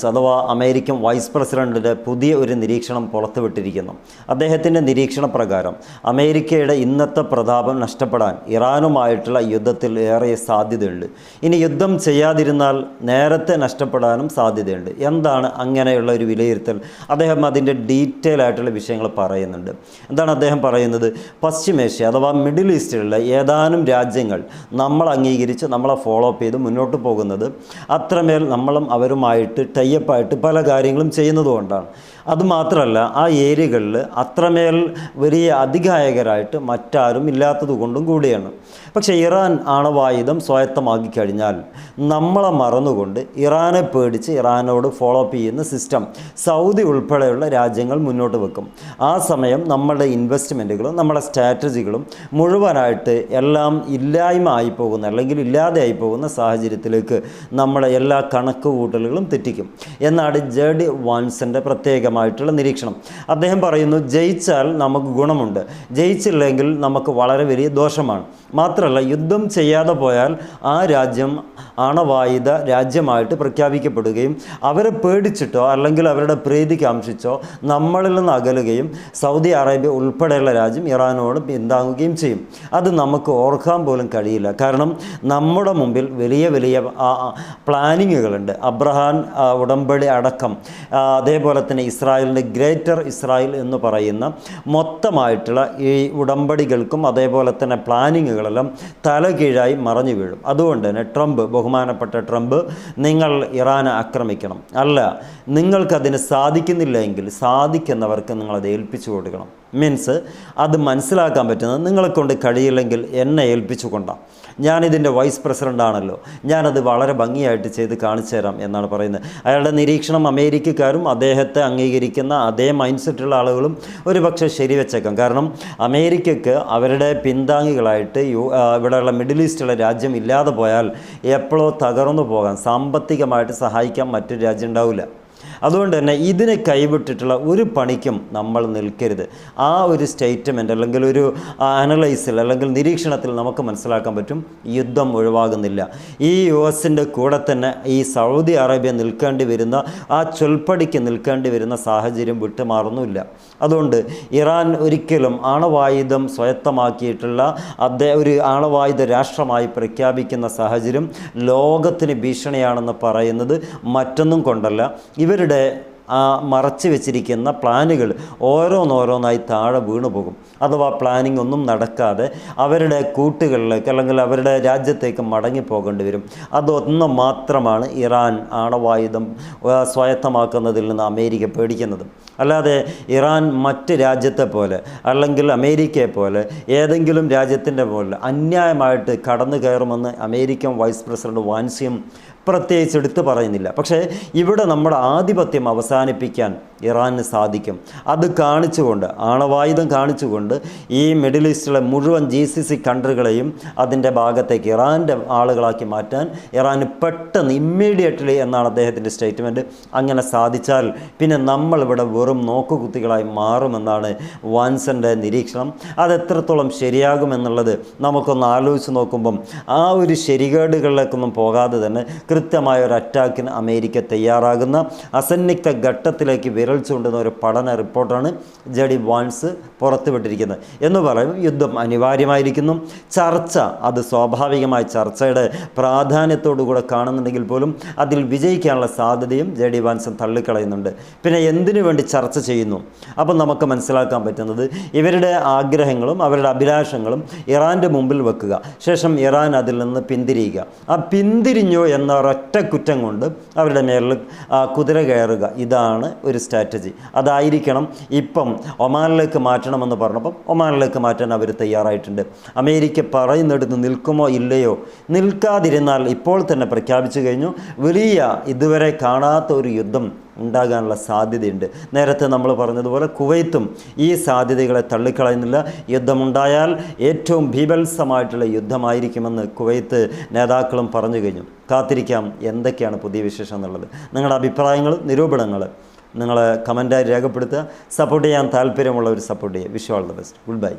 അഥവാ American vice പ്രസിഡന്റിൻ്റെ പുതിയ ഒരു നിരീക്ഷണം പുറത്തുവിട്ടിരിക്കുന്നു. അദ്ദേഹത്തിൻ്റെ നിരീക്ഷണ പ്രകാരം അമേരിക്കയുടെ ഇന്നത്തെ പ്രതാപം നഷ്ടപ്പെടാൻ ഇറാനുമായിട്ടുള്ള യുദ്ധത്തിൽ ഏറെ സാധ്യതയുണ്ട്. ഇനി യുദ്ധം ചെയ്യാതിരുന്നാൽ നേരത്തെ നഷ്ടപ്പെടാനും സാധ്യതയുണ്ട്. എന്താണ് അങ്ങനെയുള്ള ഒരു വിലയിരുത്തൽ? അദ്ദേഹം അതിൻ്റെ ഡീറ്റെയിൽ ആയിട്ടുള്ള വിഷയങ്ങൾ പറയുന്നുണ്ട്. എന്താണ് അദ്ദേഹം പറയുന്നത്? പശ്ചിമേഷ്യ അഥവാ മിഡിൽ ഈസ്റ്റിലുള്ള ഏതാനും രാജ്യങ്ങൾ നമ്മൾ അംഗീകരിച്ച് നമ്മളെ ഫോളോ അപ്പ് ചെയ്ത് മുന്നോട്ട് പോകുന്നത് അത്രമേൽ നമ്മളും അവരുമായിട്ട് ടൈപ്പായിട്ട് പല കാര്യങ്ങളും ചെയ്യുന്നതുകൊണ്ടാണ്. അതുമാത്രമല്ല, ആ ഏരിയകളിൽ അത്രമേൽ വലിയ അധികായകരായിട്ട് മറ്റാരും ഇല്ലാത്തത് കൊണ്ടും കൂടിയാണ്. പക്ഷേ ഇറാൻ ആണവായുധം സ്വായത്തമാക്കി കഴിഞ്ഞാൽ നമ്മളെ മറന്നുകൊണ്ട് ഇറാനെ പേടിച്ച് ഇറാനോട് ഫോളോ അപ്പ് ചെയ്യുന്ന സിസ്റ്റം സൗദി ഉൾപ്പെടെയുള്ള രാജ്യങ്ങൾ മുന്നോട്ട് വെക്കും. ആ സമയം നമ്മളുടെ ഇൻവെസ്റ്റ്മെൻറ്റുകളും നമ്മുടെ സ്ട്രാറ്റജികളും മുഴുവനായിട്ട് എല്ലാം ഇല്ലായ്മ ആയിപ്പോകുന്ന അല്ലെങ്കിൽ ഇല്ലാതെ ആയിപ്പോകുന്ന സാഹചര്യത്തിലേക്ക് നമ്മുടെ എല്ലാ കണക്ക് കൂട്ടലുകളും തെറ്റിക്കും എന്നാണ് ജെഡി വാൻസിൻ്റെ പ്രത്യേകമായിട്ടുള്ള നിരീക്ഷണം. അദ്ദേഹം പറയുന്നു, ജയിച്ചാൽ നമുക്ക് ഗുണമുണ്ട്, ജയിച്ചില്ലെങ്കിൽ നമുക്ക് വളരെ വലിയ ദോഷമാണ്. മാത്രമല്ല, യുദ്ധം ചെയ്യാതെ പോയാൽ ആ രാജ്യം ആണവായുധ രാജ്യമായിട്ട് പ്രഖ്യാപിക്കപ്പെടുകയും അവരെ പേടിച്ചിട്ടോ അല്ലെങ്കിൽ അവരുടെ പ്രീതി കാംക്ഷിച്ചോ നമ്മളിൽ നിന്ന് അകലുകയും സൗദി അറേബ്യ ഉൾപ്പെടെയുള്ള രാജ്യം ഇറാനോട് പിന്താങ്ങുകയും ചെയ്യും. അത് നമുക്ക് ഓർക്കാൻ പോലും കഴിയില്ല. കാരണം നമ്മുടെ മുമ്പിൽ വലിയ വലിയ പ്ലാനിങ്ങുകളുണ്ട്. അബ്രഹാം ഉടമ്പടി അടക്കം, അതേപോലെ തന്നെ ഇസ്രായേലിൻ്റെ ഗ്രേറ്റർ ഇസ്രായേൽ എന്ന് പറയുന്ന മൊത്തമായിട്ടുള്ള ഈ ഉടമ്പടികൾക്കും അതേപോലെ തന്നെ പ്ലാനിങ്ങുകളെല്ലാം തലകീഴായി മറഞ്ഞു വീഴും. അതുകൊണ്ട് തന്നെ ബഹുമാനപ്പെട്ട ട്രംപ്, നിങ്ങൾ ഇറാനെ ആക്രമിക്കണം, അല്ല നിങ്ങൾക്കതിന് സാധിക്കുന്നില്ല എങ്കിൽ സാധിക്കുന്നവർക്ക് നിങ്ങളത് ഏൽപ്പിച്ചു കൊടുക്കണം. മീൻസ് അത് മനസ്സിലാക്കാൻ പറ്റുന്നത് നിങ്ങളെ കൊണ്ട് കഴിയില്ലെങ്കിൽ എന്നെ ഏൽപ്പിച്ചു കൊണ്ടാണ്. ഞാനിതിൻ്റെ വൈസ് പ്രസിഡൻ്റാണല്ലോ, ഞാനത് വളരെ ഭംഗിയായിട്ട് ചെയ്ത് കാണിച്ചു തരാം എന്നാണ് പറയുന്നത്. അയാളുടെ നിരീക്ഷണം അമേരിക്കക്കാരും അദ്ദേഹത്തെ അംഗീകരിക്കുന്ന അതേ മൈൻഡ് സെറ്റുള്ള ആളുകളും ഒരുപക്ഷെ ശരിവെച്ചേക്കാം. കാരണം അമേരിക്കയ്ക്ക് അവരുടെ പിന്താങ്ങികളായിട്ട് ഇവിടെയുള്ള മിഡിൽ ഈസ്റ്റുള്ള രാജ്യം ഇല്ലാതെ പോയാൽ എപ്പോഴോ തകർന്നു പോകാൻ, സാമ്പത്തികമായിട്ട് സഹായിക്കാൻ മറ്റൊരു രാജ്യം ഉണ്ടാവില്ല. അതുകൊണ്ട് തന്നെ ഇതിനെ കൈവിട്ടിട്ടുള്ള ഒരു പണിക്കും നമ്മൾ നിൽക്കരുത്. ആ ഒരു സ്റ്റേറ്റ്മെൻറ്റ് അല്ലെങ്കിൽ ഒരു അനലൈസിൽ അല്ലെങ്കിൽ നിരീക്ഷണത്തിൽ നമുക്ക് മനസ്സിലാക്കാൻ പറ്റും, യുദ്ധം ഒഴിവാകുന്നില്ല. ഈ US-ൻ്റെ കൂടെ തന്നെ ഈ സൗദി അറേബ്യ നിൽക്കേണ്ടി വരുന്ന, ആ ചൊൽപ്പടിക്ക് നിൽക്കേണ്ടി വരുന്ന സാഹചര്യം വിട്ടുമാറുന്നില്ല. അതുകൊണ്ട് ഇറാൻ ഒരിക്കലും ആണവായുധം സ്വായത്തമാക്കിയിട്ടുള്ള ഒരു ആണവായുധ രാഷ്ട്രമായി പ്രഖ്യാപിക്കുന്ന സാഹചര്യം ലോകത്തിന് ഭീഷണിയാണെന്ന് പറയുന്നത് മറ്റൊന്നും കൊണ്ടല്ല, ഇവരുടെ മറച്ചു വെച്ചിരിക്കുന്ന പ്ലാനുകൾ ഓരോന്നോരോന്നായി താഴെ വീണു പോകും. അഥവാ പ്ലാനിങ് ഒന്നും നടക്കാതെ അവരുടെ കൂട്ടുകളിലേക്ക് അല്ലെങ്കിൽ അവരുടെ രാജ്യത്തേക്ക് മടങ്ങിപ്പോകേണ്ടി വരും. അതൊന്ന് മാത്രമാണ് ഇറാൻ ആണവായുധം സ്വായത്തമാക്കുന്നതിൽ നിന്ന് അമേരിക്ക പേടിക്കുന്നത്. അല്ലാതെ ഇറാൻ മറ്റ് രാജ്യത്തെ പോലെ അല്ലെങ്കിൽ അമേരിക്കയെ പോലെ ഏതെങ്കിലും രാജ്യത്തിൻ്റെ പോലെ അന്യായമായിട്ട് കടന്നു കയറുമെന്ന് അമേരിക്കൻ വൈസ് പ്രസിഡന്റ് വാൻസിയും പ്രത്യേകിച്ച് എടുത്തു പറയുന്നില്ല. പക്ഷേ ഇവിടെ നമ്മുടെ ആധിപത്യം അവസാനിപ്പിക്കാൻ ഇറാന് സാധിക്കും. അത് കാണിച്ചുകൊണ്ട്, ആണവായുധം കാണിച്ചുകൊണ്ട് ഈ മിഡിൽ ഈസ്റ്റിലെ മുഴുവൻ GCC കൺട്രികളെയും അതിൻ്റെ ഭാഗത്തേക്ക് ഇറാൻ്റെ ആളുകളാക്കി മാറ്റാൻ ഇറാന് പെട്ടെന്ന് ഇമ്മീഡിയറ്റ്ലി എന്നാണ് അദ്ദേഹത്തിൻ്റെ സ്റ്റേറ്റ്മെൻറ്റ്. അങ്ങനെ സാധിച്ചാൽ പിന്നെ നമ്മളിവിടെ വെറും നോക്കുകുത്തികളായി മാറുമെന്നാണ് വാൻസൻ്റെ നിരീക്ഷണം. അതെത്രത്തോളം ശരിയാകുമെന്നുള്ളത് നമുക്കൊന്ന് ആലോചിച്ച് നോക്കുമ്പം ആ ഒരു ശരികേടുകളിലേക്കൊന്നും പോകാതെ തന്നെ കൃത്യമായ ഒരു അറ്റാക്കിന് അമേരിക്ക തയ്യാറാകുന്ന അസന്നിഗ്ധ ഘട്ടത്തിലേക്ക് വിരൽ ചൂണ്ടുന്ന ഒരു പഠന റിപ്പോർട്ടാണ് ജെഡി വാൻസ് പുറത്തുവിട്ടിരിക്കുന്നത്. എന്ന് പറയും യുദ്ധം അനിവാര്യമായിരിക്കുന്നു. ചർച്ച, അത് സ്വാഭാവികമായ ചർച്ചയുടെ പ്രാധാന്യത്തോടുകൂടെ കാണുന്നുണ്ടെങ്കിൽ പോലും അതിൽ വിജയിക്കാനുള്ള സാധ്യതയും ജെഡി വാൻസ് തള്ളിക്കളയുന്നുണ്ട്. പിന്നെ എന്തിനു വേണ്ടി ചർച്ച ചെയ്യുന്നു? അപ്പം നമുക്ക് മനസ്സിലാക്കാൻ പറ്റുന്നത് ഇവരുടെ ആഗ്രഹങ്ങളും അവരുടെ അഭിലാഷങ്ങളും ഇറാൻ്റെ മുമ്പിൽ വെക്കുക, ശേഷം ഇറാൻ അതിൽ നിന്ന് പിന്തിരിയുക. ആ പിന്തിരിഞ്ഞോ എന്ന ഒരൊറ്റ കുറ്റം കൊണ്ട് അവരുടെ മേലിൽ കുതിര കയറുക, ഇതാണ് ഒരു സ്ട്രാറ്റജി. അതായിരിക്കണം ഇപ്പം ഒമാനിലേക്ക് മാറ്റണമെന്ന് പറഞ്ഞപ്പം ഒമാനിലേക്ക് മാറ്റാൻ അവർ തയ്യാറായിട്ടുണ്ട്. അമേരിക്ക പറയുന്നിടത്ത് നിൽക്കുമോ ഇല്ലയോ? നിൽക്കാതിരുന്നാൽ ഇപ്പോൾ തന്നെ പ്രഖ്യാപിച്ചു കഴിഞ്ഞു, വലിയ ഇതുവരെ കാണാത്ത ഒരു യുദ്ധം ഉണ്ടാകാനുള്ള സാധ്യതയുണ്ട്. നേരത്തെ നമ്മൾ പറഞ്ഞതുപോലെ കുവൈത്തും ഈ സാധ്യതകളെ തള്ളിക്കളയുന്നില്ല. യുദ്ധമുണ്ടായാൽ ഏറ്റവും ഭീഭത്സമായിട്ടുള്ള യുദ്ധമായിരിക്കുമെന്ന് കുവൈത്ത് നേതാക്കളും പറഞ്ഞു കഴിഞ്ഞു. കാത്തിരിക്കാം എന്തൊക്കെയാണ് പുതിയ വിശേഷം എന്നുള്ളത്. നിങ്ങളുടെ അഭിപ്രായങ്ങൾ, നിരൂപണങ്ങൾ നിങ്ങൾ കമൻറ്റായി രേഖപ്പെടുത്തുക. സപ്പോർട്ട് ചെയ്യാൻ താല്പര്യമുള്ളവർ സപ്പോർട്ട് ചെയ്യുക. Wish all the best. Good bye.